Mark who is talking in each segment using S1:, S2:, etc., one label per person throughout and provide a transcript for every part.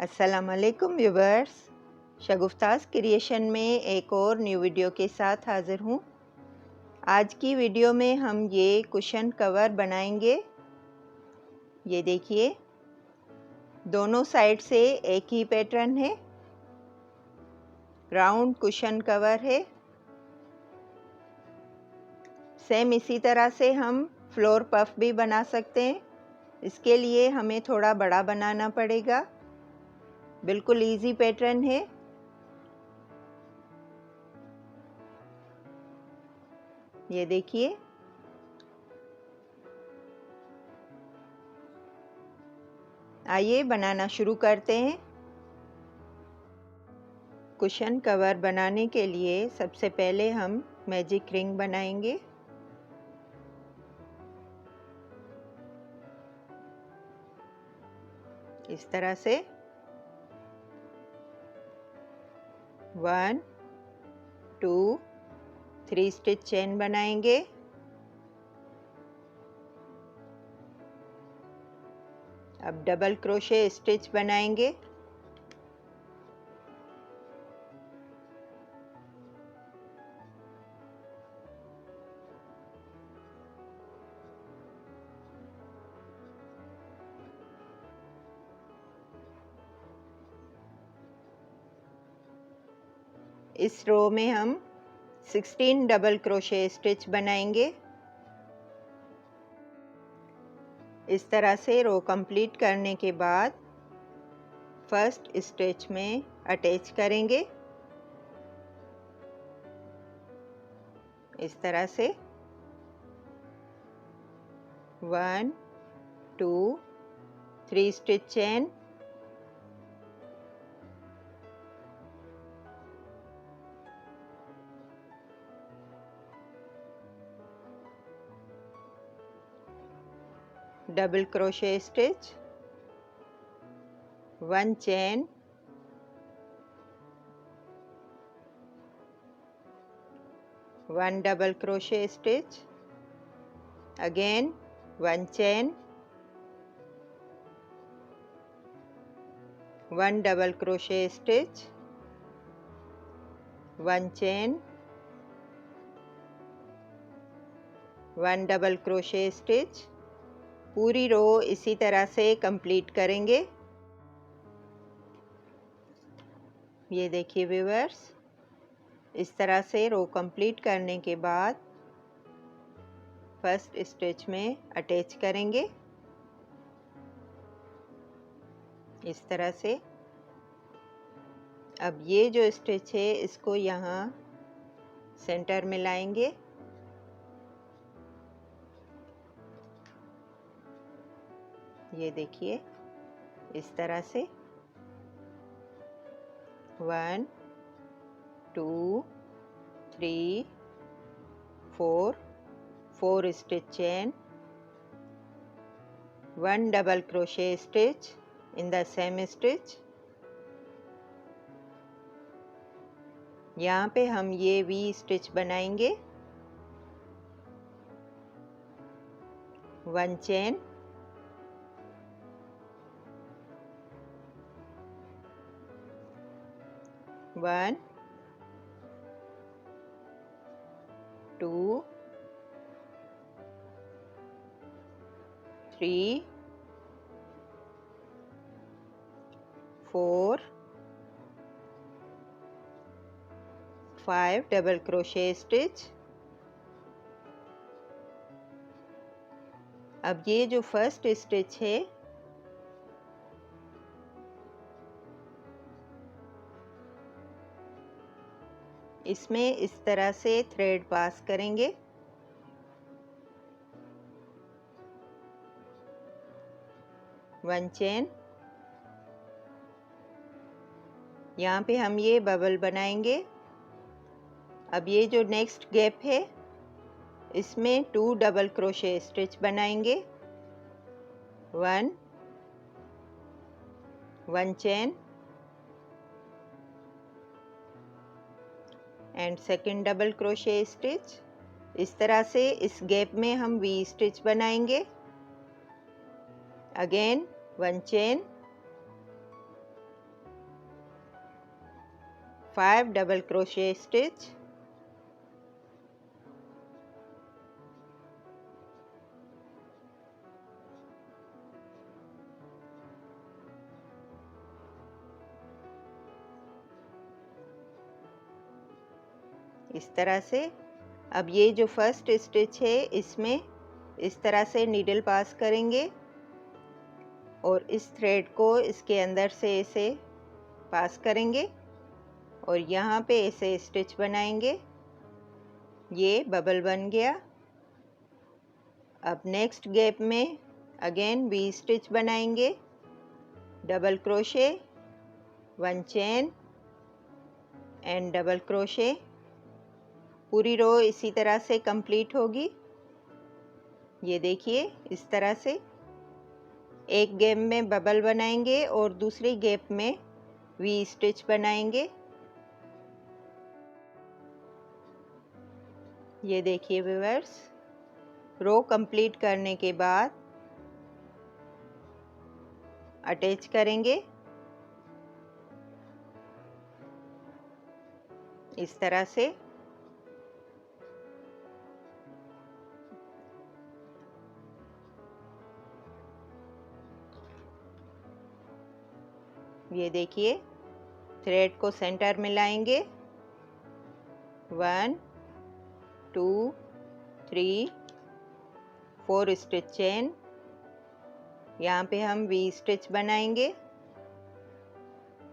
S1: अस्सलामुअलैकुम viewers, शगुफ्तास creation में एक और न्यू वीडियो के साथ हाज़िर हूँ। आज की वीडियो में हम ये कुशन कवर बनाएंगे। ये देखिए, दोनों साइड से एक ही पैटर्न है, राउंड कुशन कवर है। सेम इसी तरह से हम फ्लोर पफ भी बना सकते हैं। इसके लिए हमें थोड़ा बड़ा बनाना पड़ेगा। बिल्कुल इजी पैटर्न है। ये देखिए, आइए बनाना शुरू करते हैं। कुशन कवर बनाने के लिए सबसे पहले हम मैजिक रिंग बनाएंगे। इस तरह से 1 2 3 स्टिच चेन बनाएंगे। अब डबल क्रोशे स्टिच बनाएंगे। इस रो में हम 16 डबल क्रोशे स्टिच बनाएंगे। इस तरह से रो कंप्लीट करने के बाद फर्स्ट स्टिच में अटैच करेंगे। इस तरह से 1 2 3 stitch chain, double crochet stitch, 1 chain, 1 double crochet stitch, again 1 chain, 1 double crochet stitch, 1 chain, 1 double crochet stitch. पूरी रो इसी तरह से कंप्लीट करेंगे। ये देखिए व्यूअर्स, इस तरह से रो कंप्लीट करने के बाद फर्स्ट स्टिच में अटैच करेंगे। इस तरह से अब ये जो स्टिच है इसको यहाँ सेंटर में लाएंगे। ये देखिए, इस तरह से 1 2 3 4 stitch chain, 1 double crochet stitch in the same stitch. यहाँ पे हम ये वी स्टिच बनाएंगे। 1 चेन, 1 2 3 4 5 डबल क्रोशे स्टिच। अब ये जो फर्स्ट स्टिच है इसमें इस तरह से थ्रेड पास करेंगे। वन चेन, यहाँ पे हम ये बबल बनाएंगे। अब ये जो नेक्स्ट गैप है इसमें 2 डबल क्रोशे स्टिच बनाएंगे। 1 chain and second double crochet stitch. इस तरह से इस गैप में हम वी स्टिच बनाएंगे। Again 1 chain, 5 double crochet stitch, इस तरह से। अब ये जो फर्स्ट स्टिच है इसमें इस तरह से नीडल पास करेंगे और इस थ्रेड को इसके अंदर से ऐसे पास करेंगे और यहाँ पे ऐसे स्टिच बनाएंगे। ये बबल बन गया। अब नेक्स्ट गैप में अगेन वी स्टिच बनाएंगे, double crochet, 1 chain and double crochet. पूरी रो इसी तरह से कंप्लीट होगी। ये देखिए इस तरह से एक गैप में बबल बनाएंगे और दूसरी गैप में वी स्टिच बनाएंगे। ये देखिए व्यूअर्स, रो कंप्लीट करने के बाद अटैच करेंगे इस तरह से। ये देखिए थ्रेड को सेंटर में लाएंगे, 1 2 3 4 स्टिच चेन। यहाँ पे हम वी स्टिच बनाएंगे,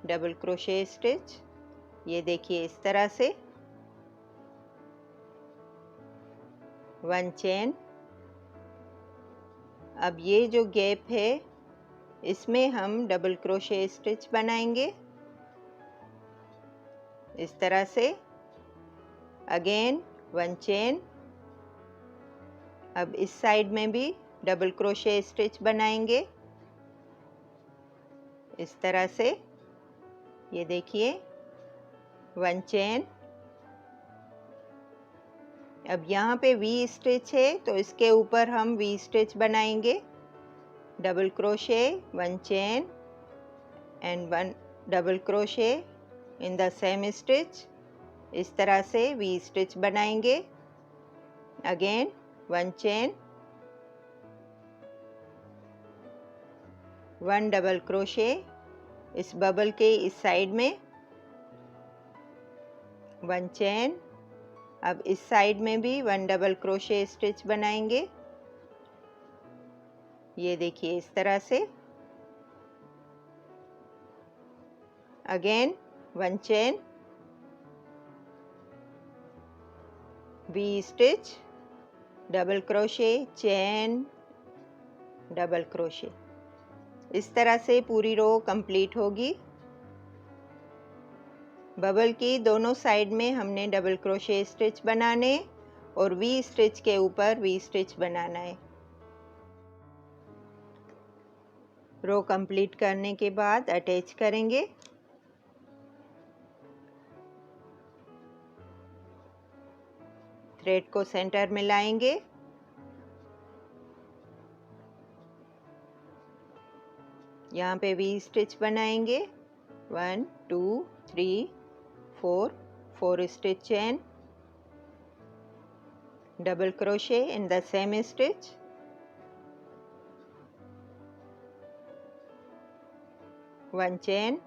S1: डबल क्रोशे स्टिच। ये देखिए इस तरह से 1 चेन। अब ये जो गैप है इसमें हम डबल क्रोशे स्टिच बनाएंगे इस तरह से। Again 1 chain. अब इस साइड में भी डबल क्रोशे स्टिच बनाएंगे इस तरह से। ये देखिए 1 चेन। अब यहाँ पे वी स्टिच है तो इसके ऊपर हम वी स्टिच बनाएंगे, double crochet, 1 chain and 1 double crochet in the same stitch. इस तरह से वी स्टिच बनाएंगे। अगेन 1 चेन, 1 डबल क्रोशे इस बबल के इस साइड में, 1 चेन। अब इस साइड में भी 1 डबल क्रोशे स्टिच बनाएंगे। ये देखिए इस तरह से। Again 1 chain, V stitch, double crochet, chain, double crochet. इस तरह से पूरी रो कंप्लीट होगी। बबल की दोनों साइड में हमने डबल क्रोशे स्टिच बनाने और वी स्टिच के ऊपर वी स्टिच बनाना है। रो कंप्लीट करने के बाद अटैच करेंगे। थ्रेड को सेंटर में लाएंगे, यहाँ पे वी स्टिच बनाएंगे, 1 2 3 4 stitch chain, double crochet in the same stitch, 1 chain,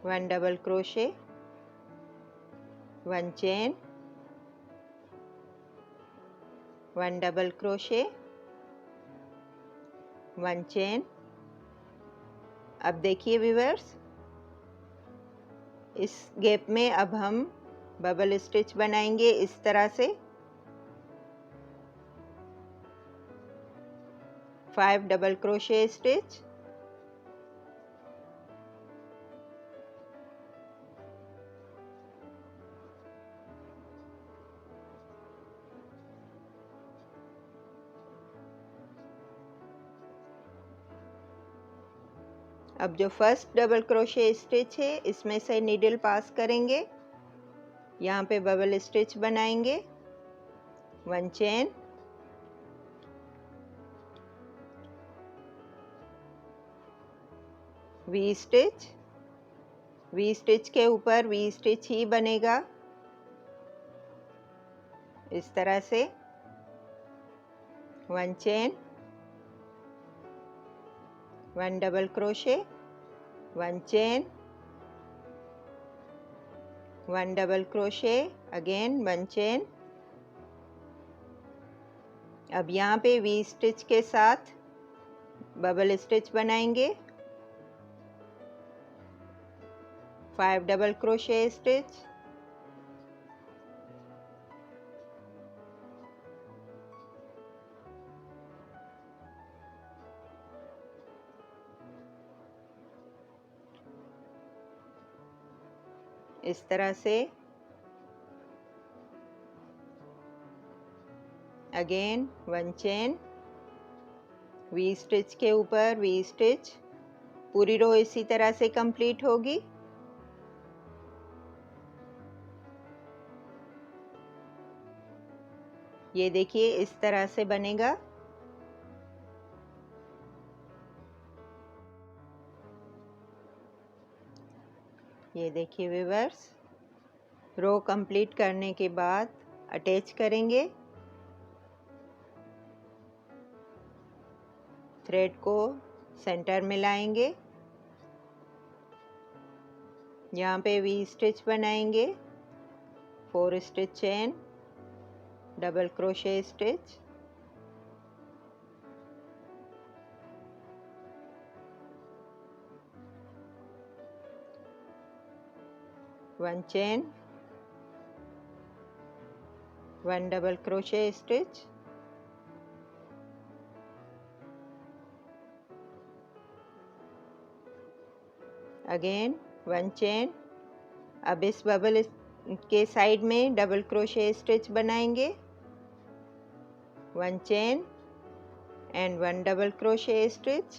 S1: 1 double crochet, 1 chain, 1 double crochet, 1 chain. अब देखिए व्यूअर्स, इस गैप में अब हम बबल स्टिच बनाएंगे इस तरह से, 5 डबल क्रोशे स्टिच, अब जो फर्स्ट डबल क्रोशे स्टिच है इसमें से नीडल पास करेंगे, यहाँ पे बबल स्टिच बनाएंगे, 1 chain, V stitch, V stitch के ऊपर वी स्टिच ही बनेगा, इस तरह से। 1 chain, 1 double crochet, 1 chain, 1 double crochet, again 1 chain. अब यहाँ पे वी स्टिच के साथ बबल स्टिच बनाएंगे, 5 डबल क्रोशे स्टिच, इस तरह से। अगेन 1 चेन, वी स्टिच के ऊपर वी स्टिच, पूरी रो इसी तरह से कंप्लीट होगी। ये देखिए इस तरह से बनेगा। ये देखिए व्यूअर्स, रो कंप्लीट करने के बाद अटैच करेंगे, थ्रेड को सेंटर में लाएंगे, यहाँ पे वी स्टिच बनाएंगे, 4 stitch chain, double crochet stitch, one chain, 1 double crochet stitch, again 1 chain. अब इस बबल के साइड में डबल क्रोशे स्टिच बनाएंगे, 1 chain and 1 double crochet stitch.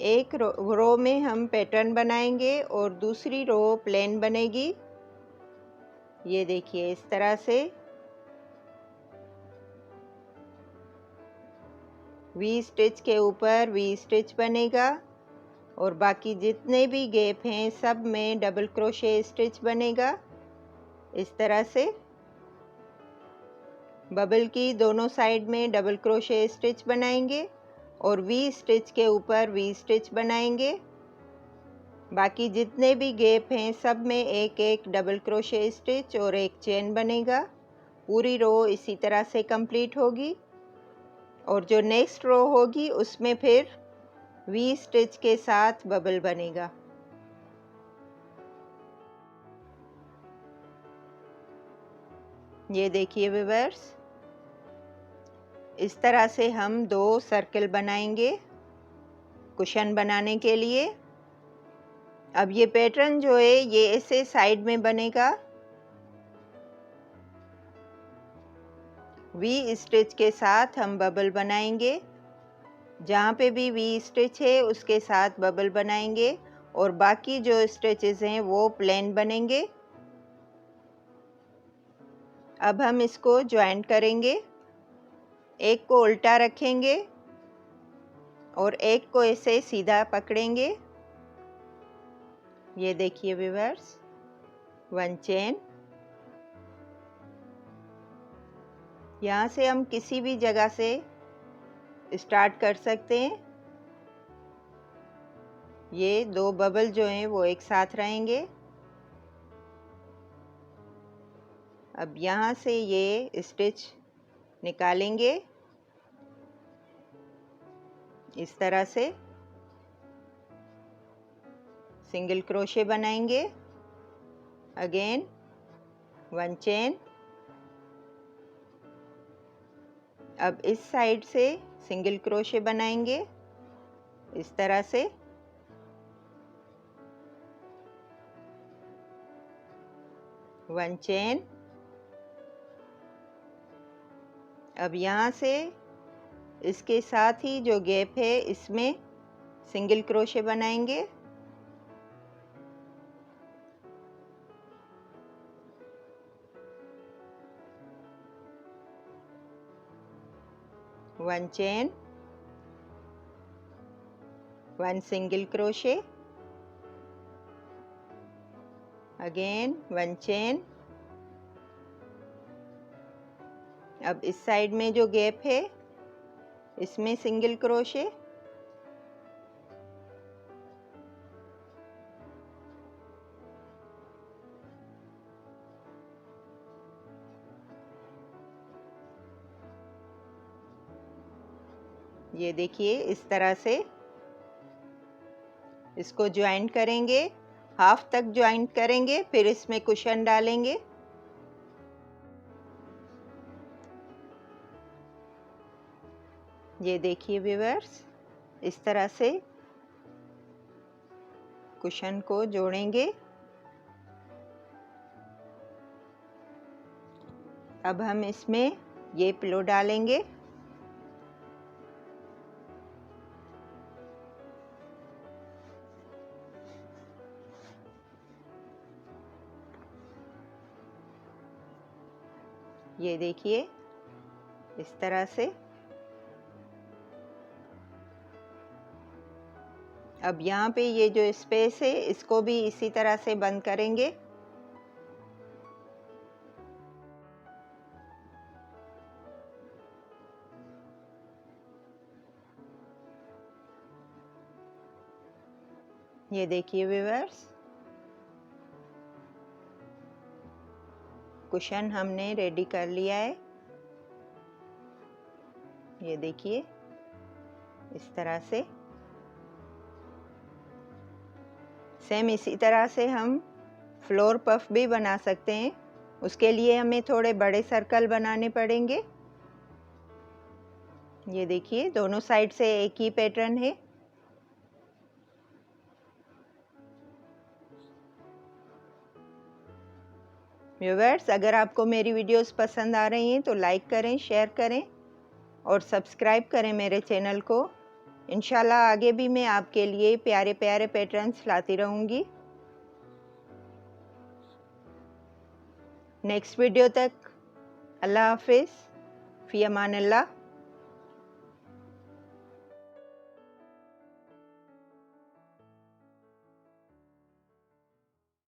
S1: एक रो में हम पैटर्न बनाएंगे और दूसरी रो प्लेन बनेगी। ये देखिए इस तरह से वी स्टिच के ऊपर वी स्टिच बनेगा और बाकी जितने भी गैप हैं सब में डबल क्रोशे स्टिच बनेगा, इस तरह से। बबल की दोनों साइड में डबल क्रोशे स्टिच बनाएंगे और वी स्टिच के ऊपर वी स्टिच बनाएंगे। बाकी जितने भी गैप हैं सब में एक एक डबल क्रोशे स्टिच और एक चेन बनेगा। पूरी रो इसी तरह से कंप्लीट होगी और जो नेक्स्ट रो होगी उसमें फिर वी स्टिच के साथ बबल बनेगा। ये देखिए व्यूअर्स, इस तरह से हम 2 सर्कल बनाएंगे कुशन बनाने के लिए। अब ये पैटर्न जो है ये ऐसे साइड में बनेगा, वी स्टिच के साथ हम बबल बनाएंगे, जहाँ पे भी वी स्टिच है उसके साथ बबल बनाएंगे और बाकी जो स्टिचेस हैं वो प्लेन बनेंगे। अब हम इसको ज्वाइंट करेंगे, एक को उल्टा रखेंगे और एक को ऐसे सीधा पकड़ेंगे। ये देखिए व्यूअर्स, 1 चेन। यहाँ से हम किसी भी जगह से स्टार्ट कर सकते हैं। ये 2 बबल जो हैं वो एक साथ रहेंगे। अब यहाँ से ये स्टिच निकालेंगे इस तरह से, सिंगल क्रोशे बनाएंगे, अगेन 1 चेन। अब इस साइड से सिंगल क्रोशे बनाएंगे इस तरह से, वन चेन। अब यहाँ से इसके साथ ही जो गैप है इसमें सिंगल क्रोशे बनाएंगे, one chain, 1 single crochet, again 1 chain। अब इस साइड में जो गैप है इसमें सिंगल क्रोशे, ये देखिए इस तरह से इसको ज्वाइंट करेंगे, हाफ तक ज्वाइंट करेंगे, फिर इसमें कुशन डालेंगे। ये देखिए व्यूअर्स, इस तरह से कुशन को जोड़ेंगे। अब हम इसमें ये पिलो डालेंगे। ये देखिए इस तरह से। अब यहाँ पे ये जो स्पेस है इसको भी इसी तरह से बंद करेंगे। ये देखिए व्यूअर्स, कुशन हमने रेडी कर लिया है। ये देखिए इस तरह से। सेम इसी तरह से हम फ्लोर पफ भी बना सकते हैं। उसके लिए हमें थोड़े बड़े सर्कल बनाने पड़ेंगे। ये देखिए दोनों साइड से एक ही पैटर्न है। व्यूअर्स, अगर आपको मेरी वीडियोस पसंद आ रही हैं तो लाइक करें, शेयर करें और सब्सक्राइब करें मेरे चैनल को। इंशाल्लाह आगे भी मैं आपके लिए प्यारे प्यारे पैटर्न्स लाती रहूँगी। नेक्स्ट वीडियो तक अल्लाह हाफिज़, फ़ी अमान अल्लाह।